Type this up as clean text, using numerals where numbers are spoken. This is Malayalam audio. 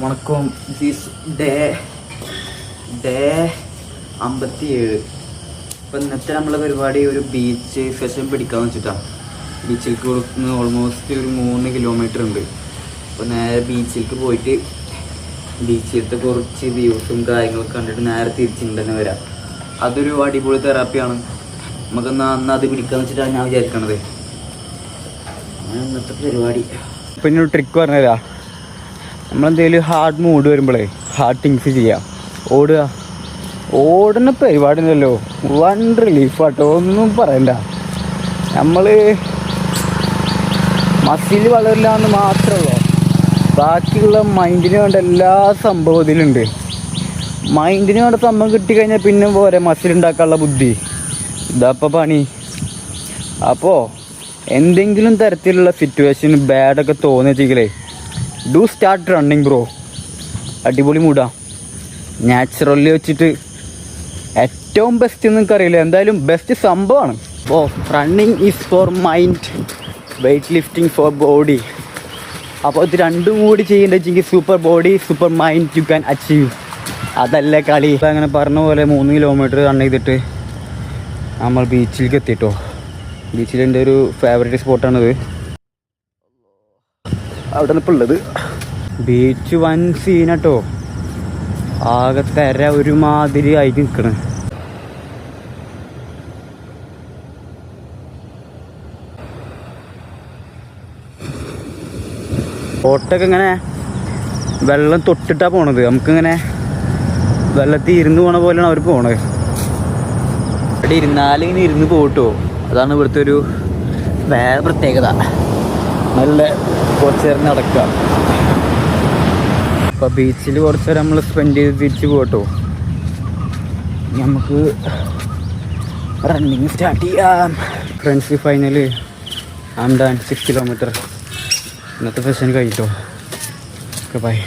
വണക്കം. This day 57. ഇപ്പം ഇന്നത്തെ നമ്മളെ പരിപാടി ഒരു ബീച്ച് സെഷൻ പിടിക്കാമെന്ന് വെച്ചിട്ടാണ്. ബീച്ചിലേക്ക് കൊടുക്കുന്ന ഓൾമോസ്റ്റ് ഒരു 3 കിലോമീറ്റർ ഉണ്ട്. അപ്പോൾ നേരെ ബീച്ചിലേക്ക് പോയിട്ട് ബീച്ചിലത്തെ കുറച്ച് വ്യൂസും കാര്യങ്ങളൊക്കെ കണ്ടിട്ട് നേരെ തിരിച്ചിട്ടുണ്ടെന്ന് വരാം. അതൊരു അടിപൊളി തെറാപ്പിയാണ്. നമുക്കെന്നാ അന്ന് അത് പിടിക്കാമെന്ന് വെച്ചിട്ടാണ് ഞാൻ വിചാരിക്കണത്. ഇന്നത്തെ പരിപാടി. പിന്നെ ഒരു ട്രിക്ക് പറഞ്ഞുതരാ. നമ്മളെന്തെങ്കിലും ഹാർഡ് മൂഡ് വരുമ്പോഴേ ഹാർഡ് തിങ്സ് ചെയ്യാം. ഓടുന്ന പരിപാടി ഉണ്ടല്ലോ, വൺ റിലീഫാട്ടോ, ഒന്നും പറയണ്ട. നമ്മൾ മസിൽ വളരില്ല എന്ന് മാത്രമേ ഉള്ളൂ, ബാക്കിയുള്ള മൈൻഡിന് വേണ്ട എല്ലാ സംഭവം ഇതിലുണ്ട്. മൈൻഡിന് വേണ്ട സംഭവം കിട്ടിക്കഴിഞ്ഞാൽ പിന്നെ പോരെ മസിൽ ഉണ്ടാക്കാനുള്ള ബുദ്ധി. ഇതപ്പോൾ പണി. അപ്പോൾ എന്തെങ്കിലും തരത്തിലുള്ള സിറ്റുവേഷൻ ബാഡൊക്കെ തോന്നിച്ചെങ്കിലേ ഡു സ്റ്റാർട്ട് റണ്ണിങ് ബ്രോ. അടിപൊളി മൂടാ. നാച്ചുറലി വെച്ചിട്ട് ഏറ്റവും ബെസ്റ്റ് നിങ്ങൾക്ക് അറിയില്ല, എന്തായാലും ബെസ്റ്റ് സംഭവമാണ്. അപ്പോൾ running is for mind, weight lifting for body. അപ്പോൾ ഇത് രണ്ടും കൂടി ചെയ്യേണ്ടതെങ്കിൽ super body super mind you can achieve. അതല്ലേ കളി. അങ്ങനെ പറഞ്ഞ പോലെ 3 കിലോമീറ്റർ റൺ ചെയ്തിട്ട് നമ്മൾ ബീച്ചിലേക്ക് എത്തിയിട്ടോ. ബീച്ചിൽ എൻ്റെ ഒരു ഫേവറേറ്റ് സ്പോട്ടാണിത്. അവിടെ നിന്ന് ഇപ്പോൾ ഉള്ളത് ബീച്ച് വൻ സീനാട്ടോ. ആകെ തെര ഒരുമാതിരി ആയിട്ട് നിൽക്കണ. ബോട്ടൊക്കെ ഇങ്ങനെ വെള്ളം തൊട്ടിട്ടാണ് പോണത്. നമുക്കിങ്ങനെ വെള്ളത്തിൽ ഇരുന്ന് പോണ പോലെയാണ് അവർ പോണത്. ഇവിടെ ഇരുന്നാലിങ്ങനെ ഇരുന്ന് പോട്ടോ. അതാണ് ഇവിടുത്തെ ഒരു വേറെ പ്രത്യേകത. നല്ല കുറച്ച് നേരം നടക്കുക. അപ്പോൾ ബീച്ചിൽ കുറച്ച് നേരം നമ്മൾ സ്പെൻഡ് ചെയ്ത് തിരിച്ച് പോട്ടോ. നമുക്ക് റണ്ണിങ് സ്റ്റാർട്ട് ചെയ്യാം. ഫ്രണ്ട്സ് ഫൈനൽ ആം ഡൺ 6 കിലോമീറ്റർ. ഇന്നത്തെ സെഷൻ കഴിഞ്ഞിട്ടോ. Okay bye.